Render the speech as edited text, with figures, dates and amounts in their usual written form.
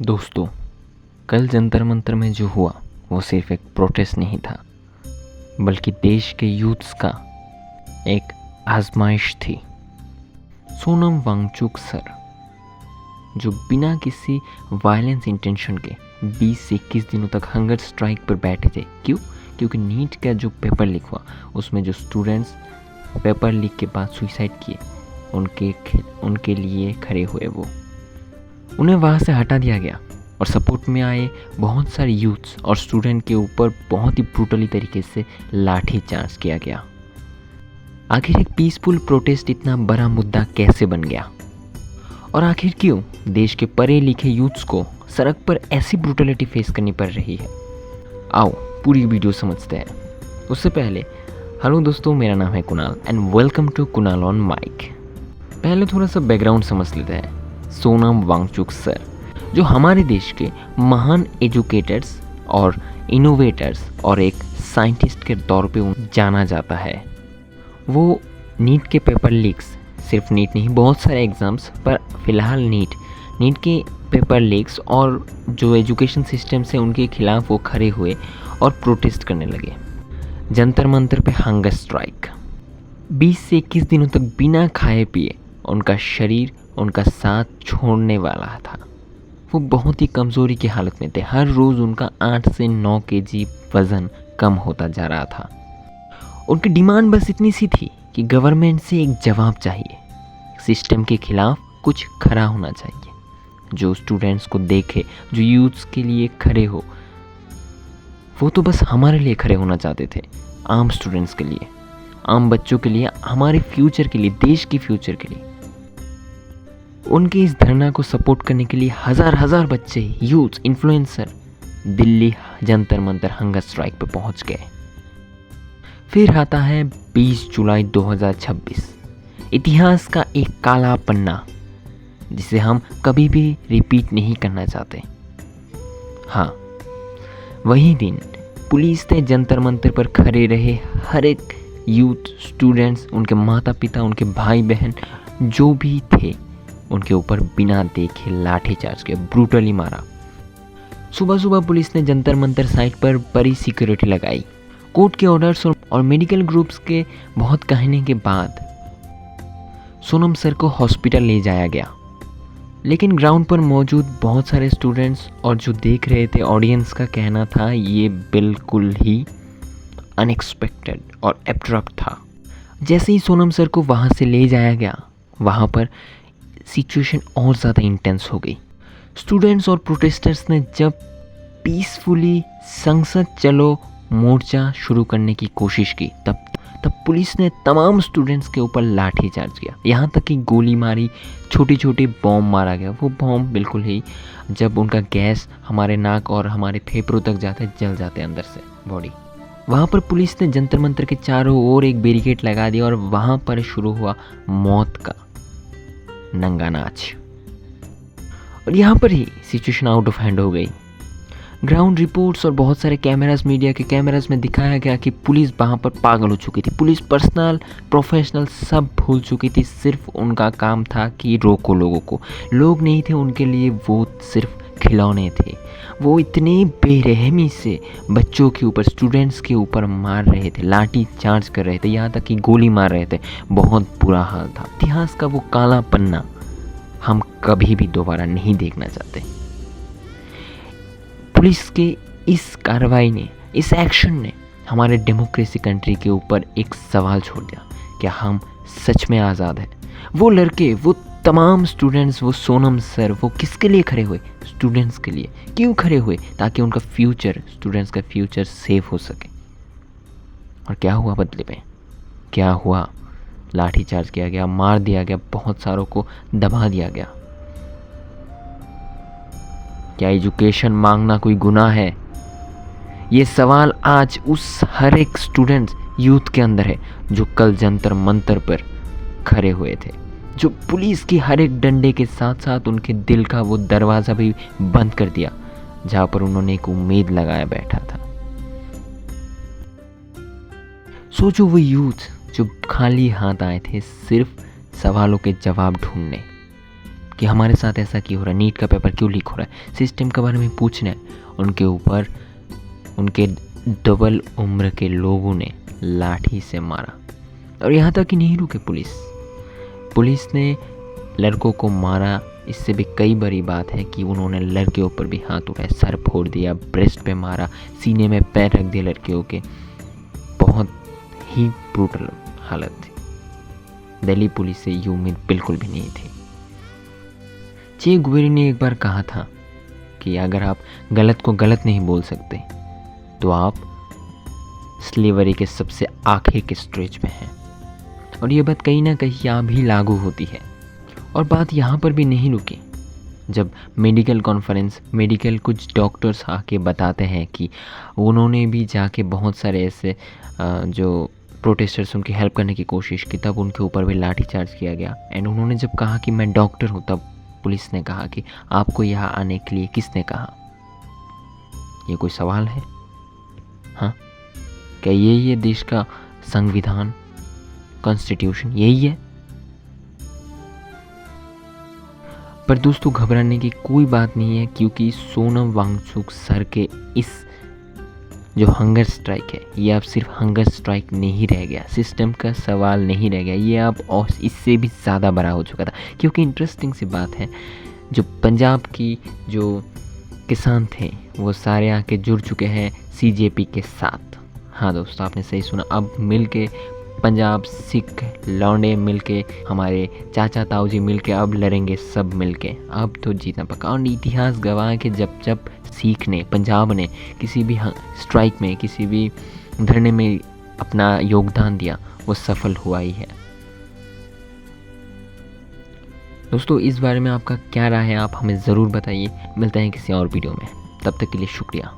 दोस्तों, कल जंतर मंतर में जो हुआ वो सिर्फ एक प्रोटेस्ट नहीं था, बल्कि देश के यूथ्स का एक आजमाइश थी। सोनम वांगचुक सर, जो बिना किसी वायलेंस इंटेंशन के 20 से 21 दिनों तक हंगर स्ट्राइक पर बैठे थे। क्यों? क्योंकि नीट का जो पेपर लीक हुआ उसमें जो स्टूडेंट्स पेपर लीक के बाद सुसाइड किए, उनके लिए खड़े हुए। वो उन्हें वहाँ से हटा दिया गया और सपोर्ट में आए बहुत सारे यूथ्स और स्टूडेंट के ऊपर बहुत ही ब्रूटली तरीके से लाठी चार्ज किया गया। आखिर एक पीसफुल प्रोटेस्ट इतना बड़ा मुद्दा कैसे बन गया, और आखिर क्यों देश के पढ़े लिखे यूथ्स को सड़क पर ऐसी ब्रूटलिटी फेस करनी पड़ रही है? आओ पूरी वीडियो समझते हैं। उससे पहले हेलो दोस्तों, मेरा नाम है Kunal and welcome to Kunal on mic. पहले थोड़ा सा बैकग्राउंड समझ लेते हैं। सोनम वांगचुक सर, जो हमारे देश के महान एजुकेटर्स और इनोवेटर्स और एक साइंटिस्ट के तौर पे जाना जाता है। वो नीट के पेपर लीक्स, सिर्फ नीट नहीं बहुत सारे एग्ज़ाम्स, पर फ़िलहाल नीट के पेपर लीक्स और जो एजुकेशन सिस्टम से उनके खिलाफ वो खड़े हुए और प्रोटेस्ट करने लगे। जंतर मंतर पे हंगर स्ट्राइक 20 से 21 दिनों तक बिना खाए पिए उनका शरीर उनका साथ छोड़ने वाला था। वो बहुत ही कमज़ोरी की हालत में थे। हर रोज़ उनका 8 से 9 केजी वज़न कम होता जा रहा था। उनकी डिमांड बस इतनी सी थी कि गवर्नमेंट से एक जवाब चाहिए, सिस्टम के खिलाफ कुछ खड़ा होना चाहिए, जो स्टूडेंट्स को देखे, जो यूथ्स के लिए खड़े हो। वो तो बस हमारे लिए खड़े होना चाहते थे, आम स्टूडेंट्स के लिए, आम बच्चों के लिए, हमारे फ्यूचर के लिए, देश की फ्यूचर के लिए। उनके इस धरना को सपोर्ट करने के लिए हजार बच्चे, youth, influencer Delhi Jantar Mantar hunger strike पर पहुंच गए। फिर आता है 20 जुलाई 2026, इतिहास का एक काला पन्ना जिसे हम कभी भी रिपीट नहीं करना चाहते। हाँ, वही दिन पुलिस ने जंतर मंतर पर खड़े रहे हर एक यूथ, स्टूडेंट्स, उनके माता पिता, उनके भाई बहन जो भी थे, उनके ऊपर बिना देखे लाठी चार्ज किया, ब्रूटली मारा। सुबह सुबह पुलिस ने जंतर मंतर साइट पर बड़ी सिक्योरिटी लगाई। कोर्ट के ऑर्डर्स और मेडिकल ग्रुप्स के बहुत कहने के बाद सोनम सर को हॉस्पिटल ले जाया गया। लेकिन ग्राउंड पर मौजूद बहुत सारे स्टूडेंट्स और जो देख रहे थे ऑडियंस का कहना था ये बिल्कुल ही अनएक्सपेक्टेड और एब्रप्ट था। जैसे ही सोनम सर को वहाँ से ले जाया गया, वहाँ पर सिचुएशन और ज़्यादा इंटेंस हो गई। स्टूडेंट्स और प्रोटेस्टर्स ने जब पीसफुली संसद चलो मोर्चा शुरू करने की कोशिश की, तब पुलिस ने तमाम स्टूडेंट्स के ऊपर लाठी चार्ज किया। यहाँ तक कि गोली मारी, छोटे छोटे बॉम्ब मारा गया। वो बॉम्ब बिल्कुल ही, जब उनका गैस हमारे नाक और हमारे फेफड़ों तक जाता है, जल जाते हैं अंदर से बॉडी। वहाँ पर पुलिस ने जंतर मंतर के चारों ओर एक बैरिकेड लगा दिया और वहाँ पर शुरू हुआ मौत का नंगा नाच। और यहाँ पर ही सिचुएशन आउट ऑफ हैंड हो गई। ग्राउंड रिपोर्ट्स और बहुत सारे कैमरास, मीडिया के कैमरास में दिखाया गया कि पुलिस वहाँ पर पागल हो चुकी थी। पुलिस पर्सनल, प्रोफेशनल सब भूल चुकी थी। सिर्फ उनका काम था कि रोको लोगों को। लोग नहीं थे उनके लिए, वो सिर्फ खिलौने थे। वो इतने बेरहमी से बच्चों के ऊपर, स्टूडेंट्स के ऊपर मार रहे थे, लाठी चार्ज कर रहे थे, यहाँ तक कि गोली मार रहे थे। बहुत बुरा हाल था। इतिहास का वो काला पन्ना हम कभी भी दोबारा नहीं देखना चाहते। पुलिस के इस कार्रवाई ने, इस एक्शन ने हमारे डेमोक्रेसी कंट्री के ऊपर एक सवाल छोड़ दिया, क्या हम सच में आज़ाद हैं? वो लड़के, वो तमाम स्टूडेंट्स, वो सोनम सर, वो किसके लिए खड़े हुए? स्टूडेंट्स के लिए। क्यों खड़े हुए? ताकि उनका फ्यूचर, स्टूडेंट्स का फ्यूचर सेफ हो सके। और क्या हुआ बदले में? क्या हुआ? लाठी चार्ज किया गया, मार दिया गया, बहुत सारों को दबा दिया गया। क्या एजुकेशन मांगना कोई गुनाह है? ये सवाल आज उस हर एक स्टूडेंट, यूथ के अंदर है जो कल जंतर मंतर पर खड़े हुए थे, जो पुलिस की हर एक डंडे के साथ साथ उनके दिल का वो दरवाज़ा भी बंद कर दिया जहाँ पर उन्होंने एक उम्मीद लगाया बैठा था। सोचो, वो यूथ जो खाली हाथ आए थे सिर्फ सवालों के जवाब ढूंढने, कि हमारे साथ ऐसा क्यों हो रहा है, नीट का पेपर क्यों लीक हो रहा है, सिस्टम के बारे में पूछना है। उनके ऊपर उनके डबल उम्र के लोगों ने लाठी से मारा। और यहाँ तक कि नहीं रुके, पुलिस ने लड़कों को मारा। इससे भी कई बड़ी बात है कि उन्होंने लड़के ऊपर भी हाथ उठाए, सर फोड़ दिया, ब्रेस्ट पे मारा, सीने में पैर रख दिए लड़कियों के। बहुत ही ब्रूटल हालत थी। दिल्ली पुलिस से ये उम्मीद बिल्कुल भी नहीं थी। चे गुवेरी ने एक बार कहा था कि अगर आप गलत को गलत नहीं बोल सकते तो आप स्लेवरी के सबसे आखिर के स्टेज पे हैं। और ये बात कहीं ना कहीं यहाँ भी लागू होती है। और बात यहाँ पर भी नहीं रुकी। जब मेडिकल कॉन्फ्रेंस, कुछ डॉक्टर्स आके बताते हैं कि उन्होंने भी जाके बहुत सारे ऐसे जो प्रोटेस्टर्स उनकी हेल्प करने की कोशिश की, तब उनके ऊपर भी लाठीचार्ज किया गया। एंड उन्होंने जब कहा कि मैं डॉक्टर हूँ, तब पुलिस ने कहा कि आपको यहाँ आने के लिए किसने कहा। ये कोई सवाल है? हाँ, क्या यही है देश का संविधान, कॉन्स्टिट्यूशन, यही है? पर दोस्तों घबराने की कोई बात नहीं है, क्योंकि सोनम वांगचुक सर के इस जो हंगर स्ट्राइक है, ये अब सिर्फ हंगर स्ट्राइक नहीं रह गया, सिस्टम का सवाल नहीं रह गया, ये अब और इससे भी ज़्यादा बड़ा हो चुका था। क्योंकि इंटरेस्टिंग सी बात है, जो पंजाब की जो किसान थे वो सारे आके जुड़ चुके हैं CJP के साथ। हाँ दोस्तों, आपने सही सुना। अब मिल के पंजाब सिख लौंडे मिलके, हमारे चाचा ताऊ जी मिलके अब लड़ेंगे, सब मिलके। अब तो जीतना पक्का। और इतिहास गवाह के जब सिख ने, पंजाब ने किसी भी स्ट्राइक में, किसी भी धरने में अपना योगदान दिया, वो सफल हुआ ही है। दोस्तों इस बारे में आपका क्या राय है, आप हमें ज़रूर बताइए। मिलते हैं किसी और वीडियो में, तब तक के लिए शुक्रिया।